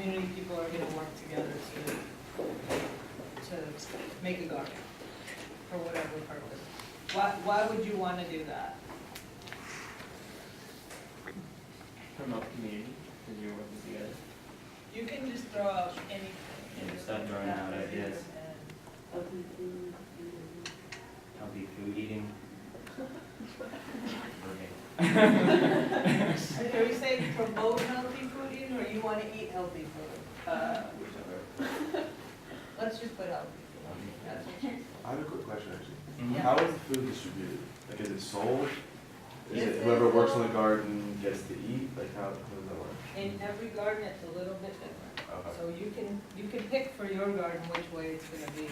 community people are gonna work together to make a garden for whatever purpose. Why would you wanna do that? Promote community, because you're working together. You can just throw out anything. And start throwing out ideas. Healthy food, Healthy food eating. Are we saying promote healthy food eating, or you wanna eat healthy food? Whichever. Let's just put healthy food. That's what she- I have a quick question actually. Mhm. How is the food distributed? Like, is it sold? Is Yes, it whoever it's works in sold. the garden gets to eat? Like, how does that work? In every garden, it's a little bit different. Okay. So you can pick for your garden which way it's gonna be.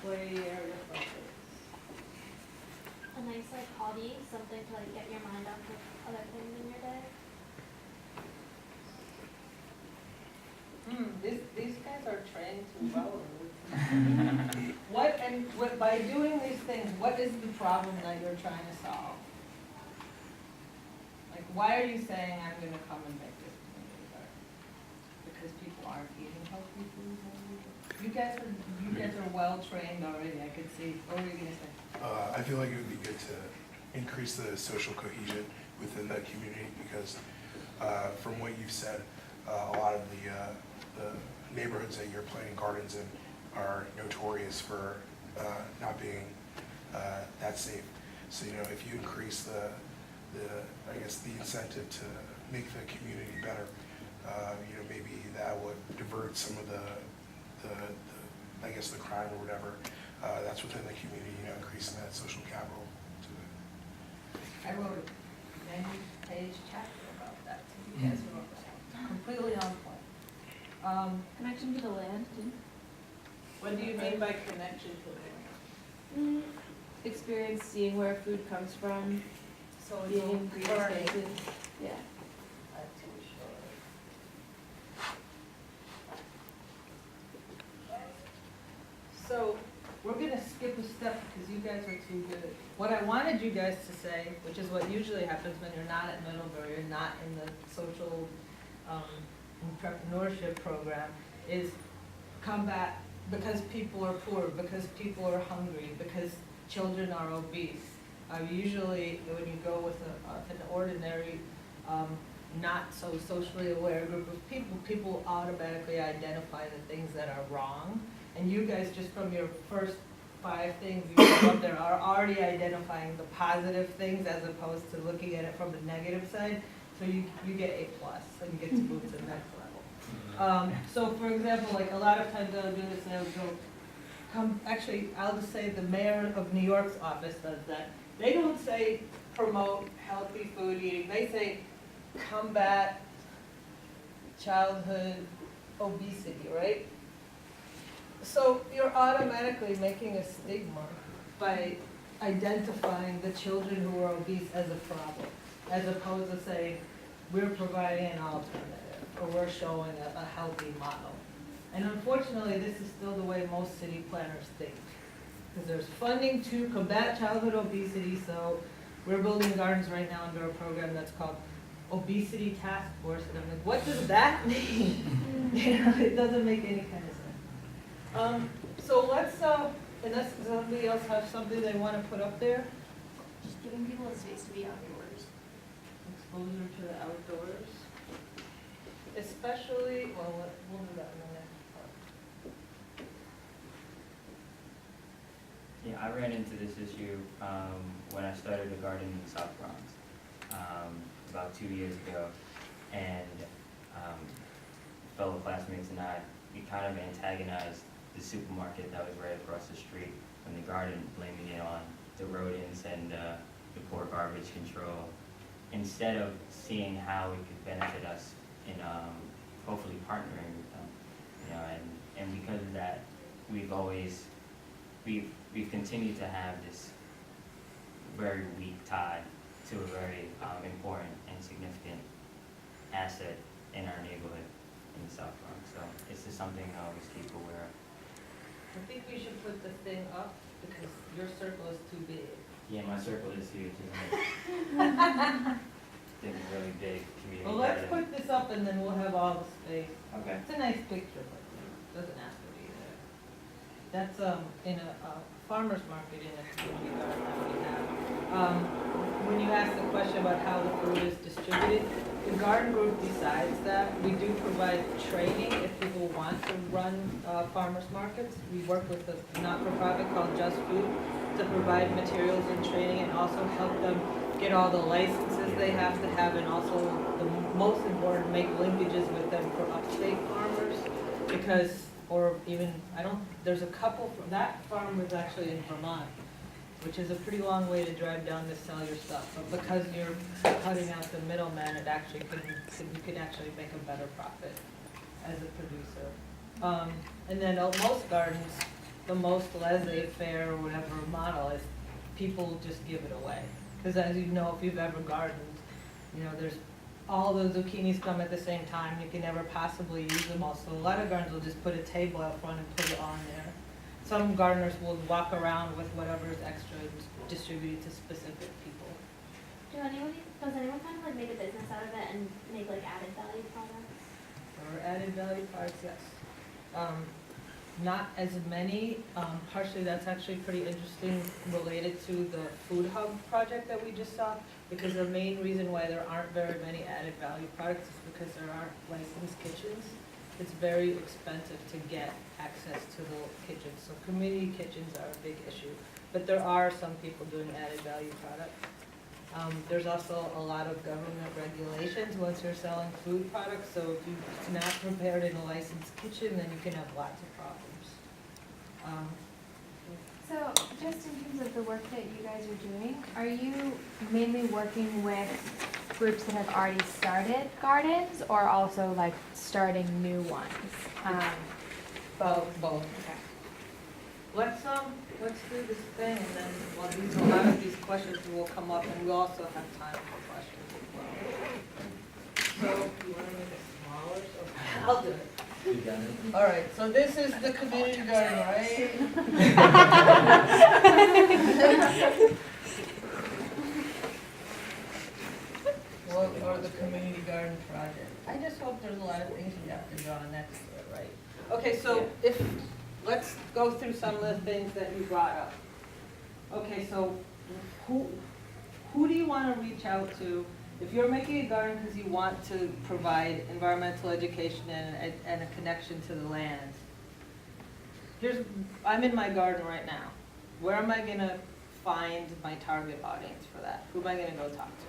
Play area focus. A nice like hobby, something to like get your mind off of other things in your day. These guys are trained to well. What by doing these things, what is the problem that you're trying to solve? Like, why are you saying I'm gonna come and make this community garden? Because people aren't eating healthy food. You guys are well trained already, I could see. What were you gonna say? I feel like it would be good to increase the social cohesion within the community because from what you've said, a lot of the neighborhoods that you're planting gardens in are notorious for not being that safe. So, you know, if you increase I guess the incentive to make the community better, you know, maybe that would divert some of the I guess the crime or whatever that's within the community, you know, increasing that social capital to it. I wrote a 90-page chapter about that, so you guys are completely on point. connection to the land, too. What do you mean by connection to the Experience seeing where food comes from, So being in green learning. spaces. Yeah. Not too sure. So we're gonna skip a step because you guys are too good. What I wanted you guys to say, which is what usually happens when you're not at Middlebury, you're not in the social entrepreneurship program, is combat because people are poor, because people are hungry, because children are obese. Usually, when you go with an ordinary, not so socially aware group of people, people automatically identify the things that are wrong. And you guys, just from your first 5 things you put up there, are already identifying the positive things as opposed to looking at it from the negative side. So you get A+, and you get to move to the next level. So for example, like a lot of times I'll do this, and I'll go, actually, I'll just say the mayor of New York's office does that. They don't say promote healthy food eating, they say combat childhood obesity, right? So you're automatically making a stigma by identifying the children who are obese as a problem, as opposed to saying, we're providing an alternative, or we're showing a healthy model. And unfortunately, this is still the way most city planners think. Because there's funding to combat childhood obesity, so we're building gardens right now under a program that's called Obesity Task Force, and I'm like, what does that mean? You know, it doesn't make any kind of sense. So let's, unless somebody else has something they want to put up there, Just giving people a space to be outdoors. exposure to the outdoors. Especially, well, we'll do that in the next part. Yeah, I ran into this issue when I started a garden in the South Bronx about 2 years ago, and fellow classmates and I, we kind of antagonized the supermarket that was right across the street from the garden, blaming it on the rodents and the poor garbage control, instead of seeing how it could benefit us in hopefully partnering with them. You know, and because of that, we've continued to have this very weak tie to a very important and significant asset in our neighborhood in the South Bronx. So it's just something I always keep aware of. I think we should put the thing up because your circle is too big. Yeah, my circle is huge, isn't it? think a really big community Well, let's garden. put this up and then we'll have all the space. Okay. It's a nice picture, but it doesn't have to be there. That's, in a farmer's market in a community garden that we have. When you ask the question about how the food is distributed, the garden group decides that. We do provide training if people want to run, farmer's markets. We work with a not-for-profit called Just Food to provide materials and training and also help them get all the licenses they have to have, and also the most important, make linkages with them for upstate farmers, because, or even, there's a couple, that farm was actually in Vermont, which is a pretty long way to drive down to sell your stuff, but because you're cutting out the middleman, it actually you can actually make a better profit as a producer. And then most gardens, the most laissez-faire or whatever model is people just give it away. Because as you know, if you've ever gardened, there's all the zucchinis come at the same time. You can never possibly use them all. So a lot of gardens will just put a table out front and put it on there. Some gardeners will walk around with whatever is extra and distribute it to specific people. Does anyone kind of like make a business out of it and make like added value products? Or added value parts, yes. Not as many, partially that's actually pretty interesting related to the food hub project that we just saw, because the main reason why there aren't very many added value products is because there aren't licensed kitchens. It's very expensive to get access to the kitchens, so community kitchens are a big issue. But there are some people doing added value products. There's also a lot of government regulations once you're selling food products, so if it's not prepared in a licensed kitchen, then you can have lots of problems. So, just in terms of the work that you guys are doing, are you mainly working with groups that have already started gardens, or also like starting new ones? Both. Okay. Let's do this thing, and then, a lot of these questions will come up, and we'll also have time for questions as well. So, you wanna make it smaller? Okay, I'll do it. All right, so this is the community garden, right? Or the community garden project. I just hope there's a lot of things you have to draw next to it, right? Okay, so let's go through some of the things that you brought up. Okay, so who do you want to reach out to? If you're making a garden because you want to provide environmental education and a connection to the land, I'm in my garden right now. Where am I going to find my target audience for that? Who am I going to go talk to?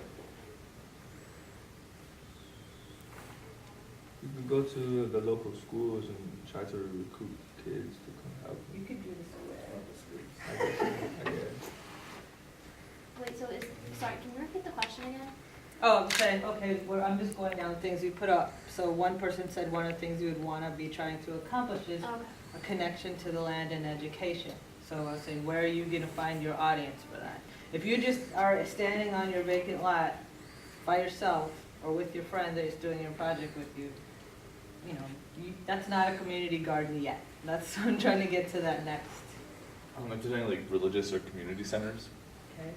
You can go to the local schools and try to recruit kids to come help. You could do this away. I guess. Wait, sorry, can you repeat the question again? Oh, I'm saying, okay, I'm just going down things you put up. So one person said one of the things you would want to be trying to accomplish is Okay. a connection to the land and education. So I was saying, where are you going to find your audience for that? If you just are standing on your vacant lot by yourself or with your friend that is doing your project with you, that's not a community garden yet. That's I'm trying to get to that next. If there's any like religious or community centers. Okay.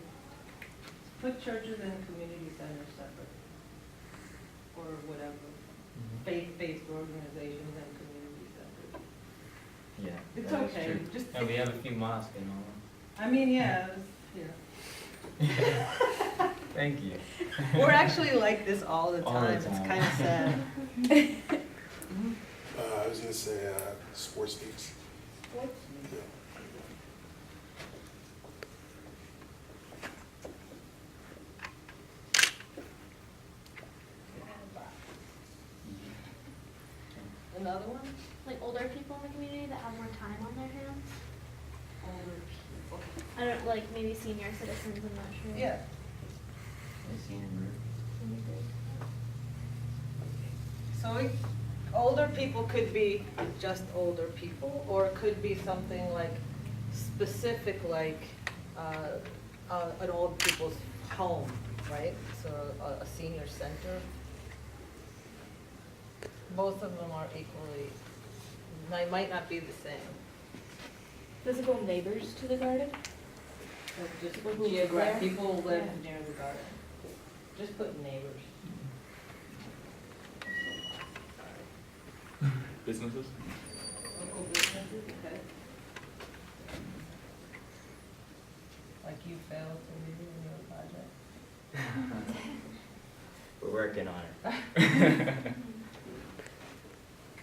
Put churches and community centers separate, or whatever. Faith-based organizations and community centers. Yeah. It's that is okay. true. Just And we have a few mosques and all. I mean, yeah. Thank you. We're actually like this all the All the time. It's time. kind of sad. I was gonna say, sports teams. Yeah. Another one? Like older people in the community that have more time on their hands? Older people. I don't, like maybe senior citizens, I'm not sure. Yeah. I've seen him. So older people could be just older people, or it could be something like specific, like an old people's home, right? So a senior center. Both of them are equally, they might not be the same. Physical neighbors to the garden? Just People who live geographic, there? people live Yeah. near the garden. Just put neighbors. Businesses? Local businesses, okay. Like you failed to review your project. We're working on it.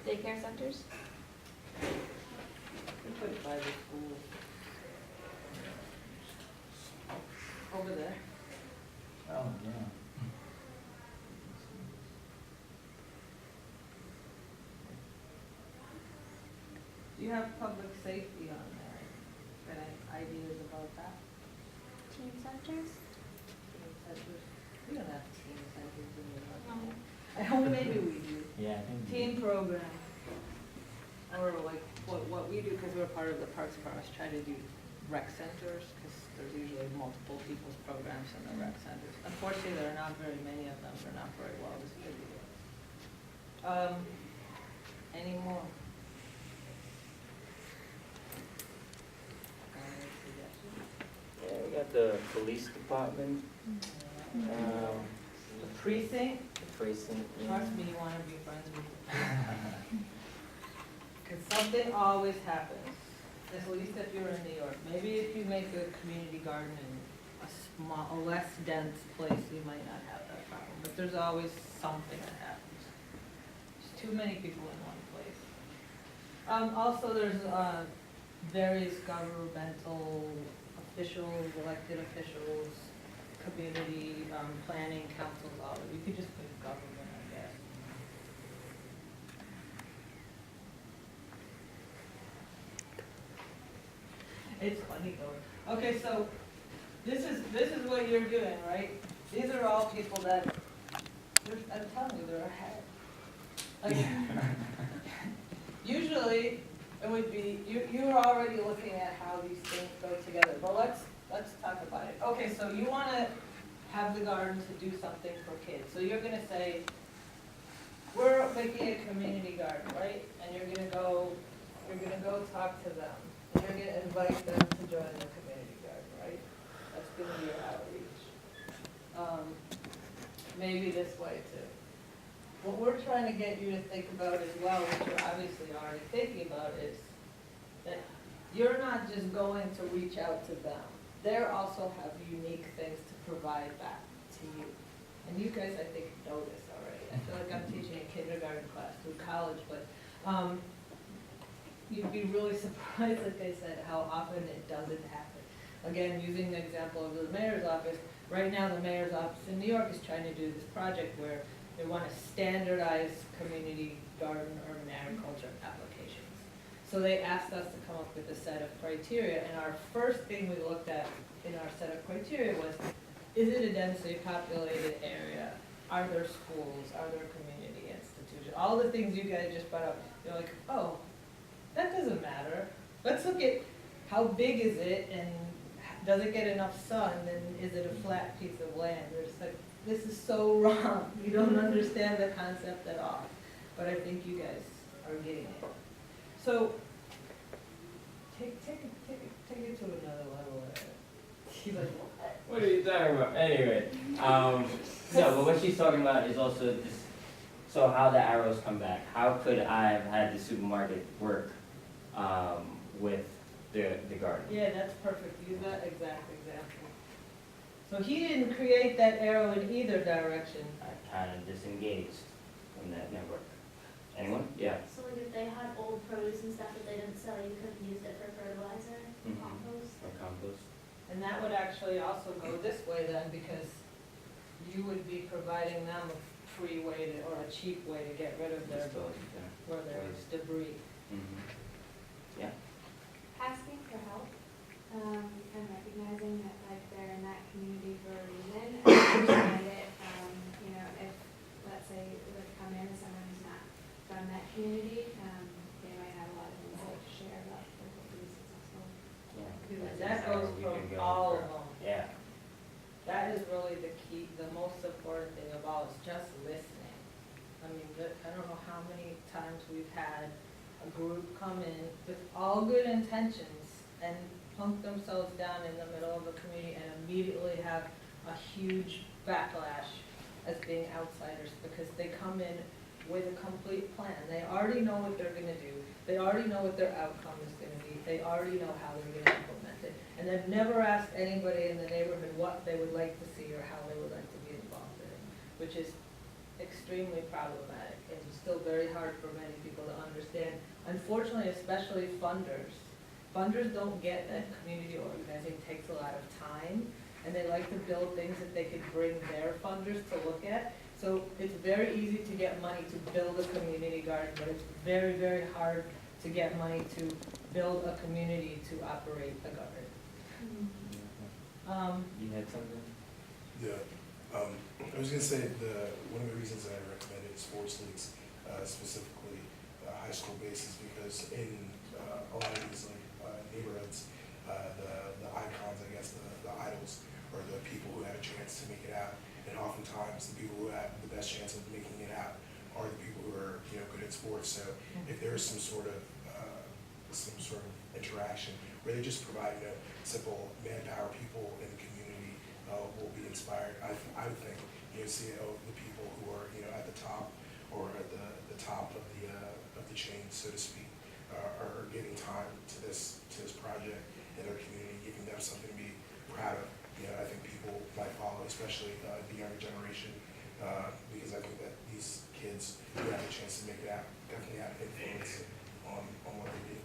Daycare centers? We put it by the school. Over there. Oh, yeah. Do you have public safety on there? Got any ideas about that? Teen centers? Teen centers? We don't have teen centers in the No. Oh, maybe we do. Yeah, I think. Teen program. Or like what we do, because we're part of the Parks Promise, try to do rec centers, because there's usually multiple people's programs in the rec centers. Unfortunately, there are not very many of them, they're not very well distributed. Any more? Any suggestions? Yeah, we got the police department, The precinct, the precinct. trust me, you wanna be friends with them. Cause something always happens, at least if you're in New York. Maybe if you make a community garden in a less dense place, you might not have that problem. But there's always something that happens. There's too many people in one place. Also, there's, various governmental officials, elected officials, community, planning councils, all of it. You could just put government, I guess. It's funny though. Okay, so this is what you're doing, right? These are all people that, I'm telling you, they're ahead. Like, usually, it would be, you're already looking at how these things go together, but let's talk about it. Okay, so you wanna have the garden to do something for kids. So you're gonna say, we're making a community garden, right? And you're gonna go talk to them. And you're gonna invite them to join the community garden, right? That's gonna be your outreach. Maybe this way too. What we're trying to get you to think about as well, which you're obviously already thinking about, is that you're not just going to reach out to them. They also have unique things to provide back to you. And you guys, I think, know this already. I feel like I'm teaching a kindergarten class through college, but you'd be really surprised, like I said, how often it doesn't happen. Again, using the example of the mayor's office, right now the mayor's office in New York is trying to do this project where they want to standardize community garden urban agriculture applications. So they asked us to come up with a set of criteria, and our first thing we looked at in our set of criteria was, is it a densely populated area? Are there schools? Are there community institutions? All the things you guys just brought up, you're like, oh, that doesn't matter. Let's look at how big is it, and does it get enough sun, and is it a flat piece of land? There's like, this is so wrong. You don't understand the concept at all. But I think you guys are getting it. So take it to another level. She's like, What are you talking about? Anyway, no, but what she's talking about is also just, so how the arrows come back. How could I have had the supermarket work with the garden? yeah, that's perfect. Use that exact example. So he didn't create that arrow in either direction. I kind of disengaged from that network. Anyone? Yeah. So like if they had old produce and stuff that they didn't sell, you could have used it for fertilizer, Mhm. compost. Or compost. And that would actually also go this way then, because you would be providing them a free way to, or a cheap way to get rid of their, Disposed, yeah. where there's debris. Mhm. Yeah. Asking for help, and recognizing that like they're in that community for a reason, and understand it, you know, if, let's say, they come in as someone who's not from that community, they might have a lot of insight to share about like, what could be successful. Yeah. And that goes We from can go all for- of them. Yeah. That is really the key, the most important thing of all is just listening. I mean, I don't know how many times we've had a group come in with all good intentions and plunk themselves down in the middle of a community and immediately have a huge backlash as being outsiders, because they come in with a complete plan. They already know what they're gonna do, they already know what their outcome is gonna be, they already know how they're gonna implement it. And they've never asked anybody in the neighborhood what they would like to see or how they would like to be involved in it, which is extremely problematic and still very hard for many people to understand. Unfortunately, especially funders. Funders don't get that community organizing takes a lot of time, and they like to build things that they could bring their funders to look at. So it's very easy to get money to build a community garden, but it's very, very hard to get money to build a community to operate a garden. You had something? Yeah, I was gonna say one of the reasons that I recommended sports leagues, specifically high school bases, because in a lot of these neighborhoods, the icons, I guess, the idols, are the people who have a chance to make it out. And oftentimes, the people who have the best chance of making it out are the people who are, good at sports. So if there is some sort of interaction where they just provide, simple manpower, people in the community will be inspired. I would think, see the people who are, at the top or at the top of the chain, so to speak, are giving time to this project in their community, giving them something to be proud of. I think people might follow, especially the younger generation, because I think that these kids who have a chance to make it out definitely have influence on what they do.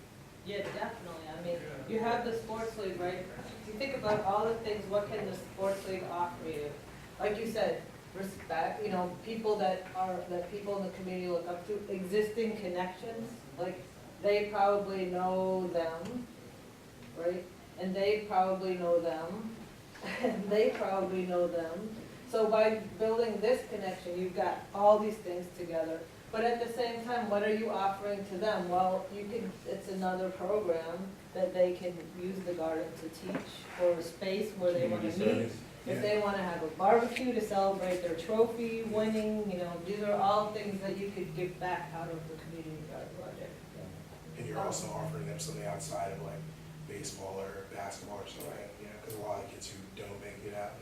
Yeah, definitely. I mean, you have the sports league, right? If you think about all the things, what can the sports league offer you? Like you said, respect, people that people in the community look up to, existing connections, like they probably know them, right? And they probably know them, and they probably know them. So by building this connection, you've got all these things together. But at the same time, what are you offering to them? Well, it's another program that they can use the garden to teach, or a space where they want to meet. If they want to have a barbecue to celebrate their trophy winning, these are all things that you could give back out of the community garden project. And you're also offering them something outside of baseball or basketball or something, because a lot of kids who don't make it out,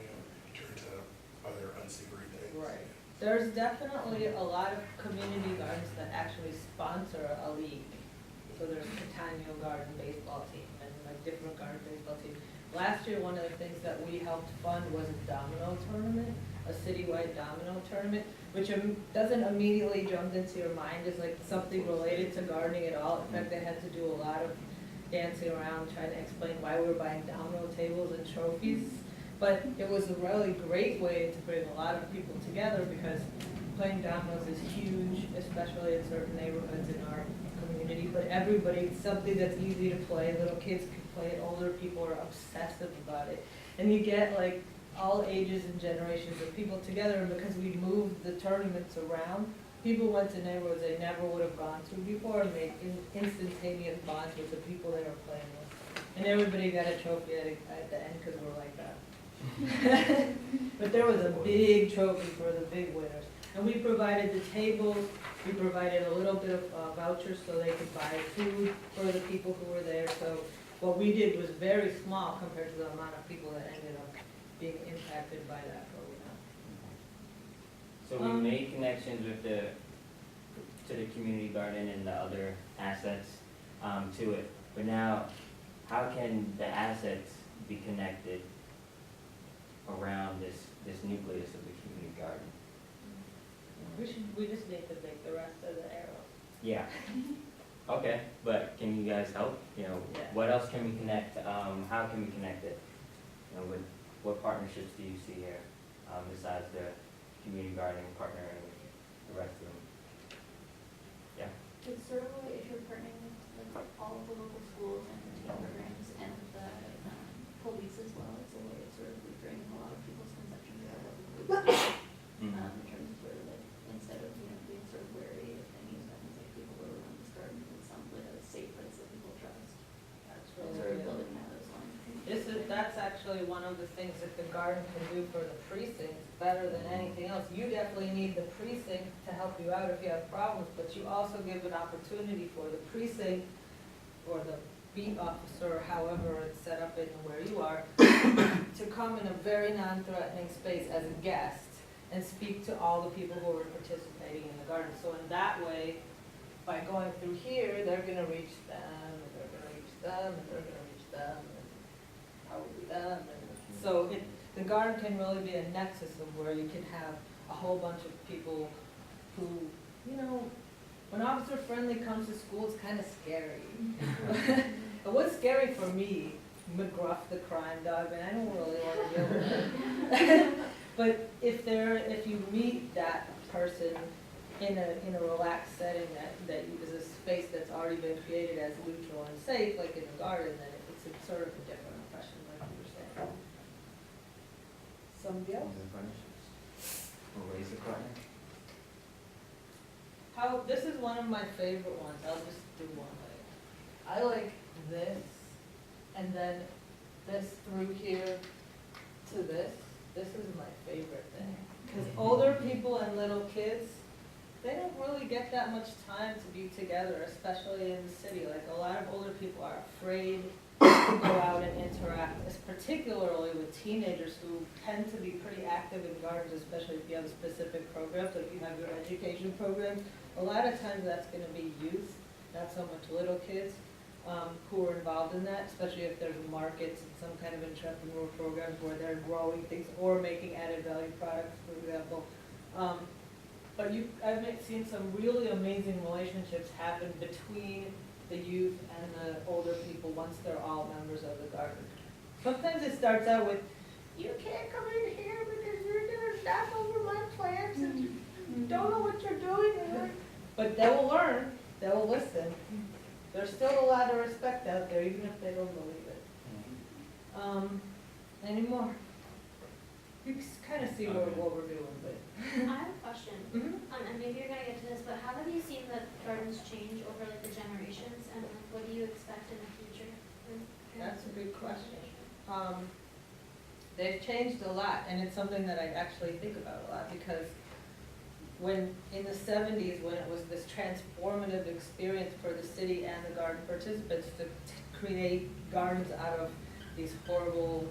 turn to other unsavory things. Right. There's definitely a lot of community gardens that actually sponsor a league. So there's Catania Garden baseball team and different garden baseball teams. Last year, one of the things that we helped fund was a domino tournament, a citywide domino tournament, which doesn't immediately jump into your mind as something related to gardening at all. In fact, they had to do a lot of dancing around trying to explain why we were buying domino tables and trophies. But it was a really great way to bring a lot of people together, because playing dominoes is huge, especially in certain neighborhoods in our community. But it's something that's easy to play. Little kids can play it, older people are obsessive about it. And you get all ages and generations of people together, and because we moved the tournaments around, people went to neighborhoods they never would have gone to before and made instantaneous bonds with the people they were playing with. And everybody got a trophy at the end because we're like that. But there was a big trophy for the big winners. And we provided the tables, we provided a little bit of vouchers so they could buy food for the people who were there. So what we did was very small compared to the amount of people that ended up being impacted by that program. So we made connections with to the community garden and the other assets to it. But now, how can the assets be connected around this nucleus of the community garden? We just need to make the rest of the arrow. Yeah. Okay, but can you guys help? What else can we connect? How can we connect it? What partnerships do you see here besides the community gardening partnering with the rest of them? Yeah. It's sort of like if you're partnering with all of the local schools and teen programs and the police as well, it's a way of sort of reframing a lot of people's conceptions about what the police do. In terms of sort of instead of being sort of wary of things, I think people go around this garden with a safe place that people trust. That's And really sort of good. building those lines. That's actually one of the things that the garden can do for the precinct better than anything else. You definitely need the precinct to help you out if you have problems, but you also give an opportunity for the precinct or the beat officer, or however it's set up in where you are, to come in a very non-threatening space as a guest and speak to all the people who are participating in the garden. So in that way, by going through here, they're gonna reach them, and they're gonna reach them, and they're gonna reach them, and probably them. And so the garden can really be a nexus of where you can have a whole bunch of people who, you know, when Officer Friendly comes to school, it's kind of scary. It was scary for me, McGruff the crime dog, and I don't really want to deal with it. But if you meet that person in a relaxed setting that is a space that's already been created as neutral and safe, like in the garden, then it's a sort of a different impression, like you were saying. Somebody else? Or raise the partner? This is one of my favorite ones. I'll just do one. I like this, and then this through here to this. This is my favorite thing. Because older people and little kids, they don't really get that much time to be together, especially in the city. Like, a lot of older people are afraid to go out and interact, particularly with teenagers who tend to be pretty active in gardens, especially if you have specific programs, like if you have your education programs. A lot of times that's going to be youth, not so much little kids who are involved in that, especially if there's markets and some kind of entrepreneurial programs where they're growing things or making added value products, for example. But I've seen some really amazing relationships happen between the youth and the older people once they're all members of the garden. Sometimes it starts out with, you can't come in here because you're gonna knock over my plants and you don't know what you're doing. But they will learn, they will listen. There's still a lot of respect out there, even if they don't believe it. Any more? You can kind of see what we're doing, but. I have a question, Mhm. and maybe you're gonna get to this, but how have you seen the gardens change over like the generations, and like, what do you expect in the future? That's a good question. They've changed a lot, and it's something that I actually think about a lot, because when, in the 70s, when it was this transformative experience for the city and the garden participants to create gardens out of these horrible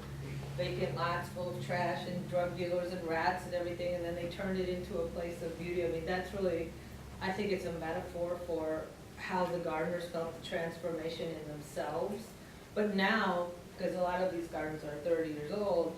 vacant lots full of trash and drug dealers and rats and everything, and then they turned it into a place of beauty. I mean, that's really, I think it's a metaphor for how the gardeners felt the transformation in themselves. But now, because a lot of these gardens are 30 years old,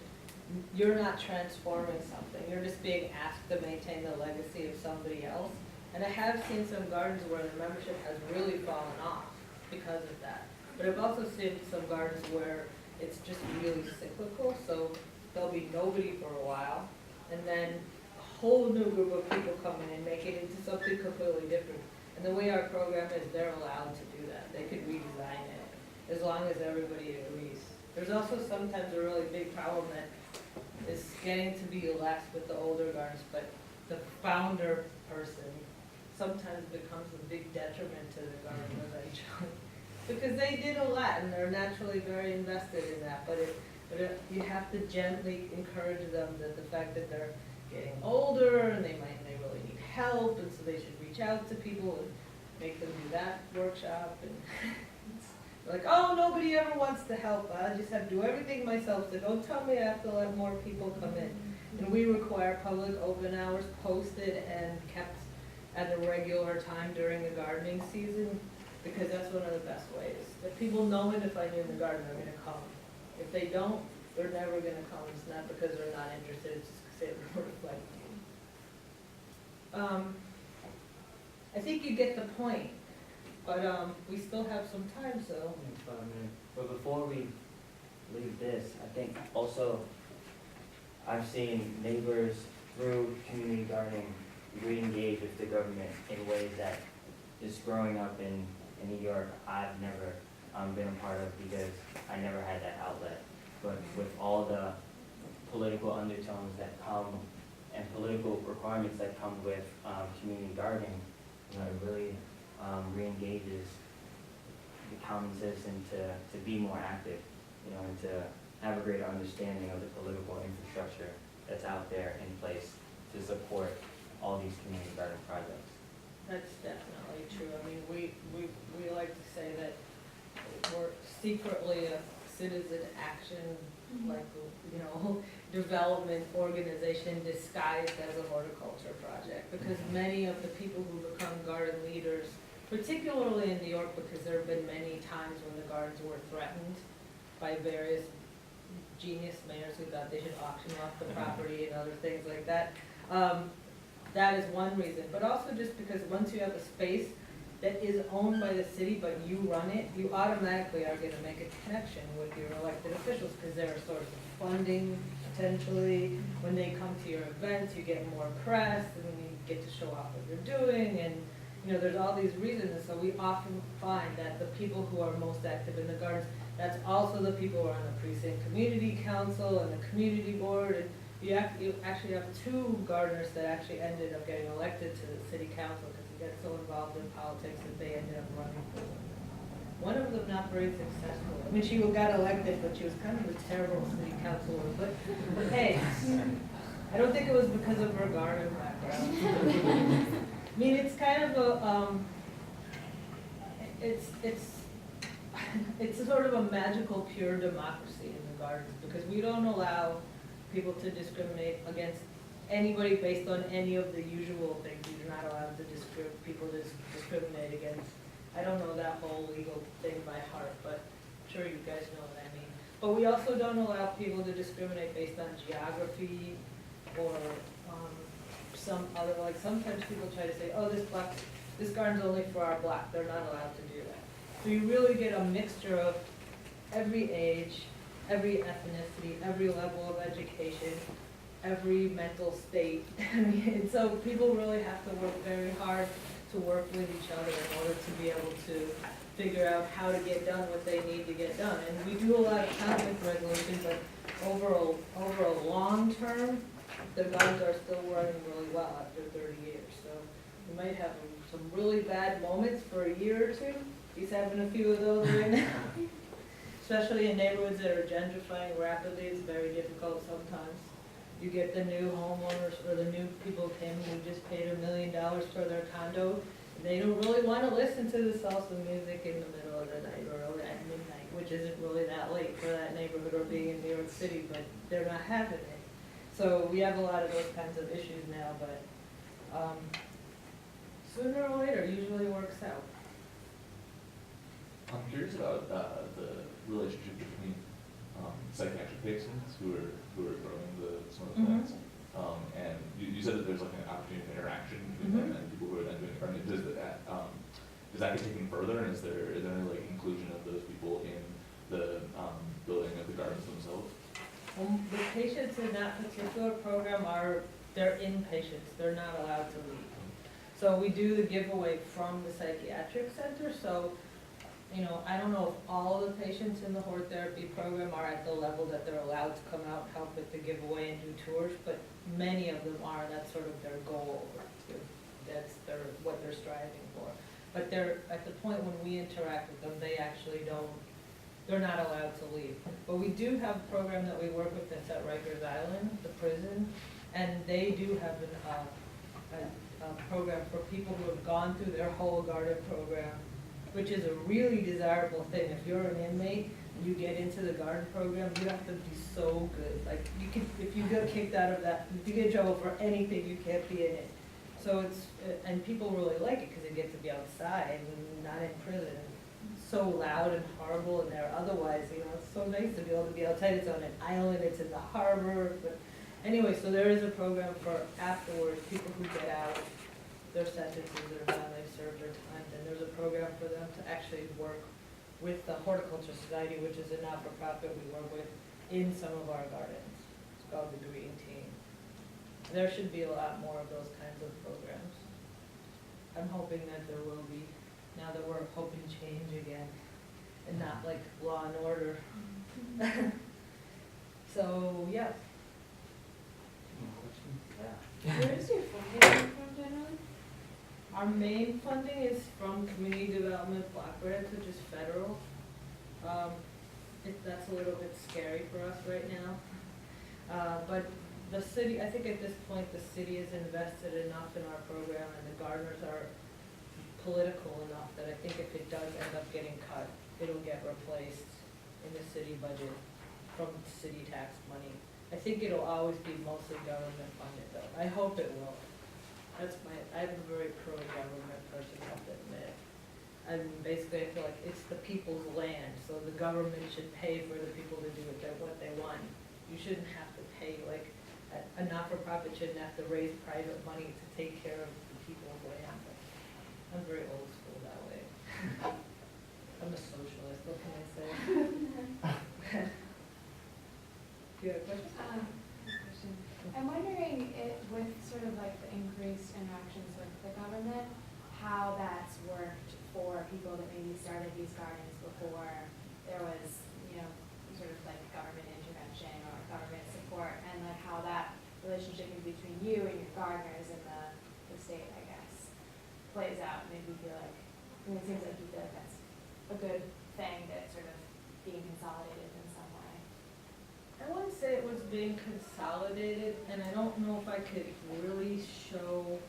you're not transforming something. You're just being asked to maintain the legacy of somebody else. And I have seen some gardens where the membership has really fallen off because of that. But I've also seen some gardens where it's just really cyclical, so there'll be nobody for a while, and then a whole new group of people come in and make it into something completely different. And the way our program is, they're allowed to do that. They could redesign it, as long as everybody agrees. There's also sometimes a really big problem that is getting to be less with the older gardens, but the founder person sometimes becomes a big detriment to the garden eventually. Because they did a lot and they're naturally very invested in that, but you have to gently encourage them that the fact that they're getting older and they really need help, and so they should reach out to people and make them do that workshop. And they're like, oh, nobody ever wants to help. I just have to do everything myself, so don't tell me I have to let more people come in. And we require public open hours posted and kept at a regular time during the gardening season, because that's one of the best ways. If people know and if I knew in the garden, they're gonna come. If they don't, they're never gonna come. It's not because they're not interested, it's just because they reflect. I think you get the point, but we still have some time, so. But before we leave this, I think also I've seen neighbors through community gardening re-engage with the government in ways that just growing up in New York, I've never been a part of, because I never had that outlet. But with all the political undertones that come and political requirements that come with community gardening, you know, it really re-engages the common citizen to be more active, you know, and to have a greater understanding of the political infrastructure that's out there in place to support all these community garden projects. That's definitely true. I mean, we like to say that we're secretly a citizen action, like, you know, development organization disguised as a horticulture project. Because many of the people who become garden leaders, particularly in New York, because there have been many times when the gardens were threatened by various genius mayors who thought they should auction off the property and other things like that. That is one reason, but also just because once you have a space that is owned by the city, but you run it, you automatically are gonna make a connection with your elected officials, because they're a source of funding, potentially. When they come to your events, you get more press, and you get to show off what you're doing, and, you know, there's all these reasons, and so we often find that the people who are most active in the gardens, that's also the people who are on the precinct community council and the community board, and you actually have two gardeners that actually ended up getting elected to the city council because they got so involved in politics that they ended up running for them. One of them not very successful. I mean, she got elected, but she was kind of a terrible city councilwoman. But hey, I don't think it was because of her garden background. I mean, it's kind of a, it's sort of a magical pure democracy in the gardens, because we don't allow people to discriminate against anybody based on any of the usual things. You're not allowed to people to discriminate against. I don't know that whole legal thing by heart, but I'm sure you guys know what I mean. But we also don't allow people to discriminate based on geography or some other, like sometimes people try to say, oh, this garden's only for our black. They're not allowed to do that. So you really get a mixture of every age, every ethnicity, every level of education, every mental state. I mean, and so people really have to work very hard to work with each other in order to be able to figure out how to get done what they need to get done. And we do a lot of conflict resolution, but over a long term, the gardens are still running really well after 30 years. So we might have some really bad moments for a year or two. He's having a few of those right now. Especially in neighborhoods that are gentrifying rapidly, it's very difficult sometimes. You get the new homeowners or the new people who came who just paid $1 million for their condo. They don't really want to listen to the salsa music in the middle of the night or at midnight, which isn't really that late for that neighborhood or being in New York City, but they're not having it. So we have a lot of those kinds of issues now, but sooner or later, it usually works out. I'm curious about the relationship between psychiatric patients who are growing some of the plants. And you said that there's like an opportunity for interaction between them and people who are then doing gardening. Does that get taken further, and is there any like inclusion of those people in the building of the gardens themselves? The patients in that particular program they're inpatients, they're not allowed to leave. So we do the giveaway from the psychiatric center, so, you know, I don't know if all the patients in the hort therapy program are at the level that they're allowed to come out and help with the giveaway and do tours, but many of them are, and that's sort of their goal. That's what they're striving for. But they're, at the point when we interact with them, they're not allowed to leave. But we do have a program that we work with that's at Rikers Island, the prison, and they do have a program for people who have gone through their whole garden program, which is a really desirable thing. If you're an inmate and you get into the garden program, you have to be so good. Like, you can, if you get kicked out of that, if you get in trouble for anything, you can't be in it. So and people really like it because they get to be outside and not in prison. It's so loud and horrible in there otherwise, you know, it's so nice to be able to be outside. It's on an island, it's in the harbor, but anyway, so there is a program for afterwards, people who get out, their sentences are done, they've served their time, and there's a program for them to actually work with the Horticulture Society, which is a not-for-profit we work with in some of our gardens. It's called the Green Team. There should be a lot more of those kinds of programs. I'm hoping that there will be, now that we're hoping change again, and not like Law and Order. So, yeah. Where is your funding come from generally? Our main funding is from Community Development Block Grants, which is federal. That's a little bit scary for us right now. But the city, I think at this point, the city has invested enough in our program, and the gardeners are political enough that I think if it does end up getting cut, it'll get replaced in the city budget from city tax money. I think it'll always be mostly government funded though. I hope it will. I'm a very pro-government person, I have to admit. And basically, I feel like it's the people's land, so the government should pay for the people to do what they want. You shouldn't have to pay, like, a not-for-profit shouldn't have to raise private money to take care of the people's land. I'm very old school that way. I'm a socialist, what can I say? Do you have a question? Question. I'm wondering with sort of like the increased interactions with the government, how that's worked for people that maybe started these gardens before there was, you know, sort of like government intervention or government support, and like how that relationship is between you and your gardeners and the state, I guess, plays out. Maybe you feel like, I mean, it seems like you feel like that's a good thing that sort of being consolidated in some way. I wouldn't say it was being consolidated, and I don't know if I could really show,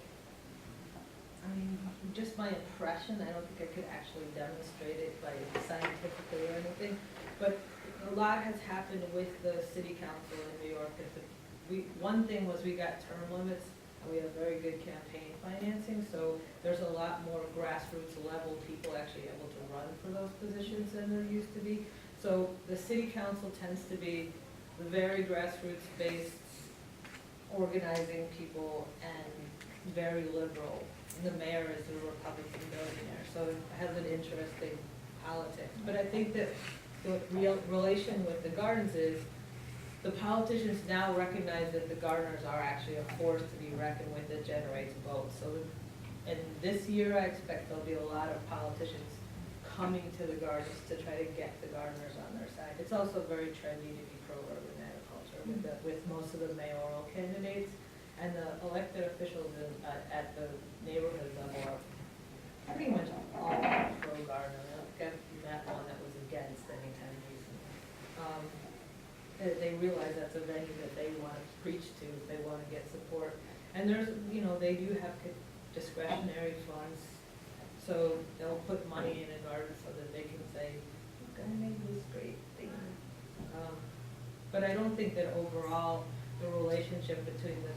I mean, just my impression, I don't think I could actually demonstrate it by scientifically or anything, but a lot has happened with the city council in New York. One thing was we got term limits, and we have very good campaign financing, so there's a lot more grassroots level people actually able to run for those positions than there used to be. So the city council tends to be very grassroots based, organizing people, and very liberal. The mayor is a Republican billionaire, so it has an interesting politics. But I think that the real relation with the gardens is the politicians now recognize that the gardeners are actually a force to be reckoned with that generates votes. So, and this year I expect there'll be a lot of politicians coming to the gardens to try to get the gardeners on their side. It's also very trendy to be pro-urban agriculture with most of the mayoral candidates. And the elected officials at the neighborhood level are pretty much all pro-gardener. I've met one that was against anytime recently. They realize that's a venue that they want to preach to, they want to get support. And there's, you know, they do have discretionary funds, so they'll put money in a garden so that they can say, we're gonna make this great thing. But I don't think that overall the relationship between the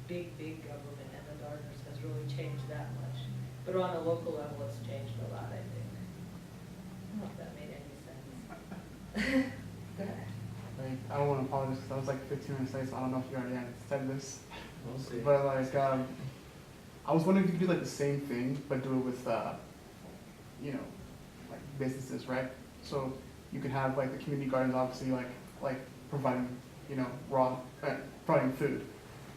big government and the gardeners has really changed that much. But on a local level, it's changed a lot, I think. I don't know if that made any sense. Go ahead. Like, I don't want to apologize because I was like 15 minutes late, so I don't know if you already had said this. We'll see. But like, I was wondering if you could do like the same thing, but do it with, you know, like businesses, right? So you could have like the community gardens, obviously, like providing, you know, providing food.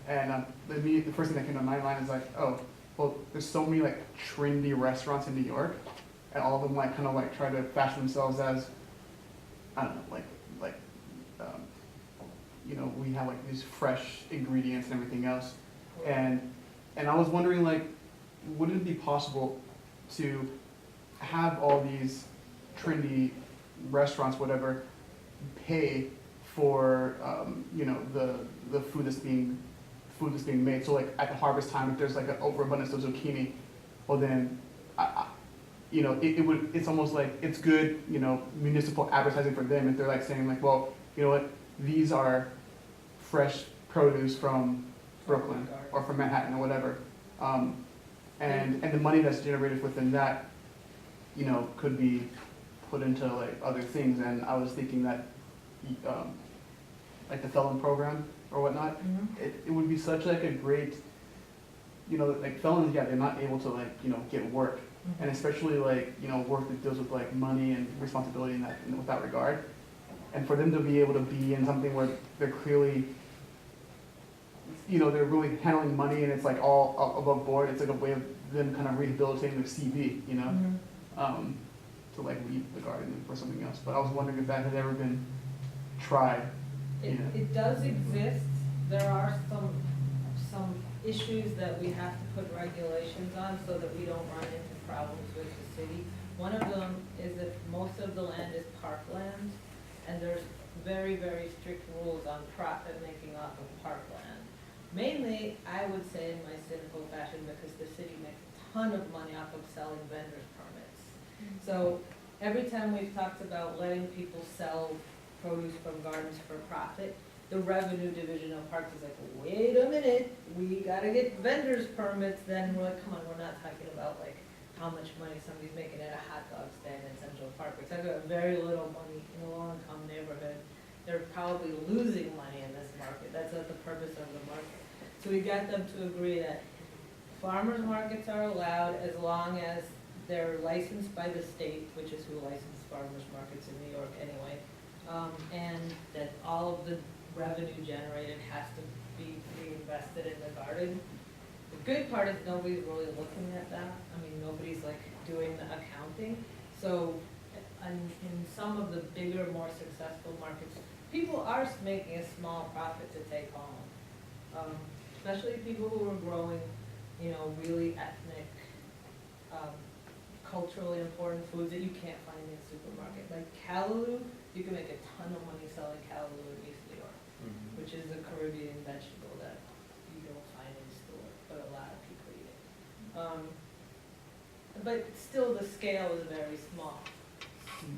And the first thing that came to my mind is like, oh, well, there's so many like trendy restaurants in New York, and all of them like kind of like try to fashion themselves as, I don't know, you know, we have like these fresh ingredients and everything else. And I was wondering, like, would it be possible to have all these trendy restaurants, whatever, pay for, you know, the food that's being made? So like at the harvest time, if there's like an overabundance of zucchini, well then, you know, it's almost like it's good, you know, municipal advertising for them if they're like saying like, well, you know what, these are fresh produce from Brooklyn or from Manhattan or whatever. And the money that's generated within that, you know, could be put into like other things. And I was thinking that, like the felon program or whatnot, it would be such like a great, you know, like felons, yeah, they're not able to like, you know, get work. And especially like, you know, work that deals with like money and responsibility in that regard. And for them to be able to be in something where they're clearly, you know, they're really handling money and it's like all above board. It's like a way of them kind of rehabilitating their CV, you know, to like leave the garden for something else. But I was wondering if that had ever been tried. It does exist. There are some issues that we have to put regulations on so that we don't run into problems with the city. One of them is that most of the land is parkland, and there's very, very strict rules on profit making off of parkland. Mainly, I would say in my cynical fashion, because the city makes a ton of money off of selling vendors permits. So every time we've talked about letting people sell produce from gardens for profit, the revenue division of parks is like, wait a minute, we gotta get vendors permits, then we're like, come on, we're not talking about like how much money somebody's making at a hot dog stand in Central Park. We're talking about very little money in a low-income neighborhood. They're probably losing money in this market. That's not the purpose of the market. So we got them to agree that farmers markets are allowed as long as they're licensed by the state, which is who licensed farmers markets in New York anyway. And that all of the revenue generated has to be reinvested in the garden. The good part is nobody's really looking at that. I mean, nobody's like doing the accounting. So in some of the bigger, more successful markets, people are making a small profit to take home. Especially people who are growing, you know, really ethnic, culturally important foods that you can't find in a supermarket. Like callaloo, you can make a ton of money selling callaloo in East New York, which is a Caribbean vegetable that you don't find in store, but a lot of people eat it. But still, the scale is very small.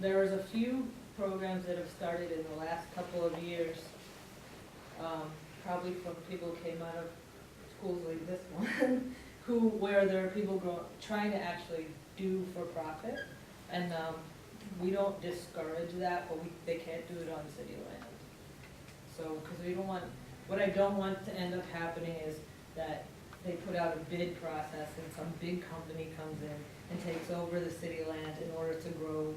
There's a few programs that have started in the last couple of years, probably from people who came out of schools like this one, where there are people trying to actually do for profit, and we don't discourage that, but they can't do it on city land. So, because we don't want, what I don't want to end up happening is that they put out a bid process and some big company comes in and takes over the city land in order to grow,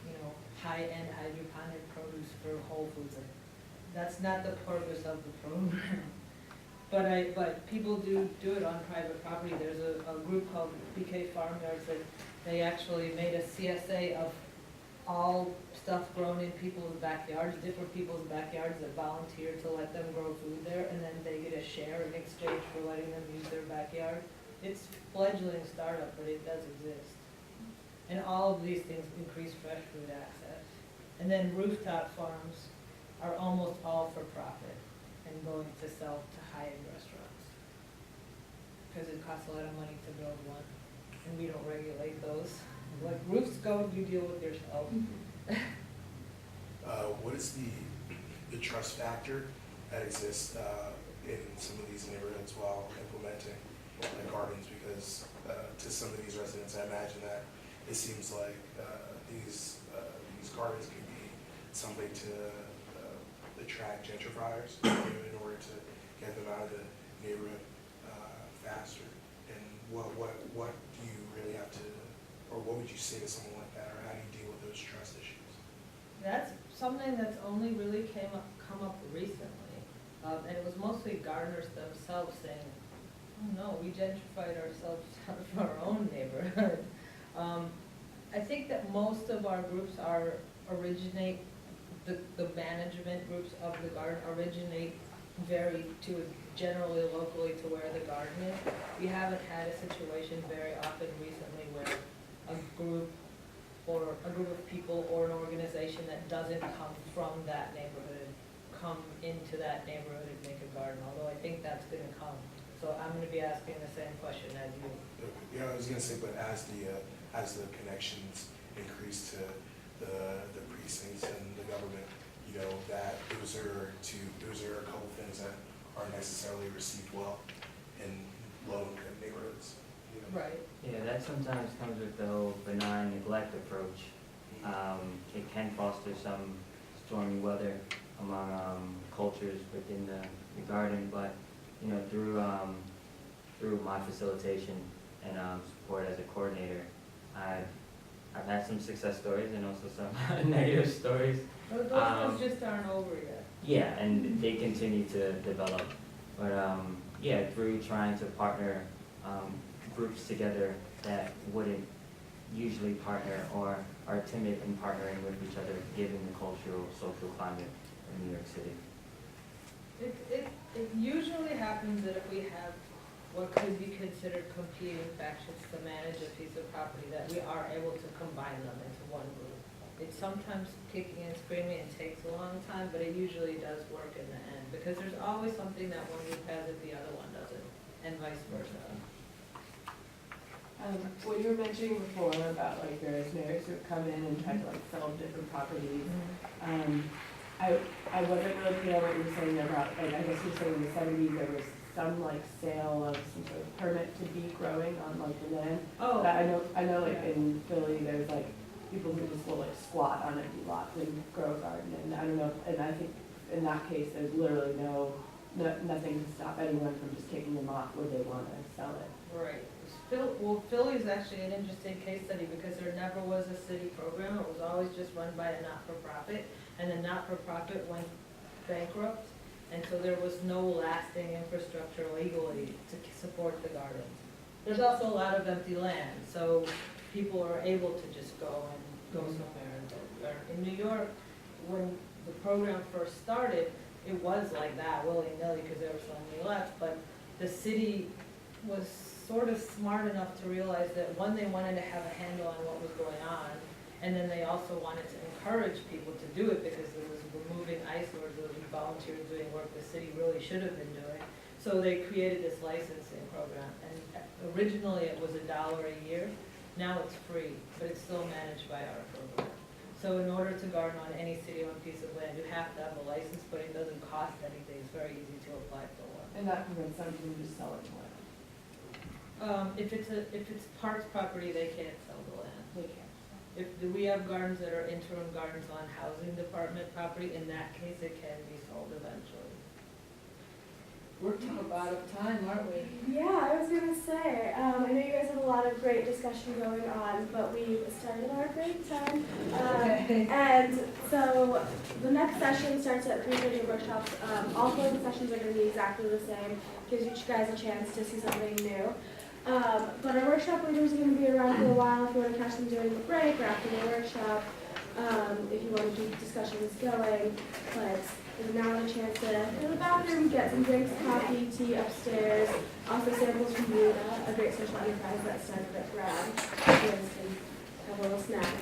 you know, high-end hydroponic produce for Whole Foods. That's not the purpose of the program. But people do it on private property. There's a group called BK Farmyards that they actually made a CSA of all stuff grown in people's backyards, different people's backyards that volunteer to let them grow food there, and then they get a share in exchange for letting them use their backyard. It's fledgling startup, but it does exist. And all of these things increase fresh food access. And then rooftop farms are almost all for profit and going to sell to high-end restaurants. Because it costs a lot of money to build one, and we don't regulate those. Like roofs go, you deal with yourself. What is the trust factor that exists in some of these neighborhoods while implementing the gardens? Because to some of these residents, I imagine that it seems like these gardens can be something to attract gentrifiers in order to get them out of the neighborhood faster. And what do you really have to, or what would you say to someone like that, or how do you deal with those trust issues? That's something that's only really come up recently. And it was mostly gardeners themselves saying, oh no, we gentrified ourselves out of our own neighborhood. I think that most of our groups the management groups of the garden originate generally locally to where the garden is. We haven't had a situation very often recently where a group of people or an organization that doesn't come from that neighborhood come into that neighborhood and make a garden, although I think that's gonna come. So I'm gonna be asking the same question as you. Yeah, I was gonna say, but as the connections increase to the precincts and the government, you know, that those are a couple things that aren't necessarily received well in low-income neighborhoods. You know? Right. Yeah, that sometimes comes with the whole benign neglect approach. It can foster some stormy weather among cultures within the garden, but you know, through my facilitation and support as a coordinator, I've had some success stories and also some negative stories. Those ones just aren't over yet. Yeah, and they continue to develop. But yeah, through trying to partner groups together that wouldn't usually partner or are timid in partnering with each other given the cultural, social climate in New York City. It usually happens that if we have what could be considered competing factions to manage a piece of property, that we are able to combine them into one group. It's sometimes kicking and screaming and takes a long time, but it usually does work in the end, because there's always something that one group has that the other one doesn't, and vice versa. What you were mentioning before about like various mayors who come in and try to like sell different properties, I wasn't really clear what you were saying about, like, I guess you were saying in the '70s there was some like sale of some sort of permit to be growing on like the land. Oh, But I know like in Philly, there's like people who just will like squat on empty lots and grow a garden, and I don't know, and I think in that case, there's literally nothing to stop anyone from just taking them off where they wanna sell it. right. Philly is actually an interesting case study because there never was a city program. It was always just run by a not-for-profit, and the not-for-profit went bankrupt, and so there was no lasting infrastructure legally to support the gardens. There's also a lot of empty land, so people are able to just go somewhere and go. In New York, when the program first started, it was like that, willy-nilly, because there were so many left, but the city was sort of smart enough to realize that, one, they wanted to have a handle on what was going on, and then they also wanted to encourage people to do it because it was removing eyesores, it was volunteers doing work the city really should have been doing. So they created this licensing program, and originally it was $1 a year. Now it's free, but it's still managed by our program. So in order to garden on any city-owned piece of land, you have to have a license, but it doesn't cost anything. It's very easy to apply for one. And that prevents them from just selling the land. If it's parks property, they can't sell the land. They can't. We have gardens that are interim gardens on housing department property, in that case, it can be sold eventually. We're about of time, aren't we? Yeah, I was gonna say, I know you guys have a lot of great discussion going on, but we started our break time. And so the next session starts at 3:30 workshops. All 4 of the sessions are gonna be exactly the same, gives you guys a chance to see something new. But our workshop leaders are gonna be around for a while if you wanna catch them during the break or after the workshop, if you wanna keep discussions going. But now a chance to go to the bathroom, get some drinks, coffee, tea upstairs. Also samples from Luna, a great social enterprise that started at Grab. You guys can have a little snack.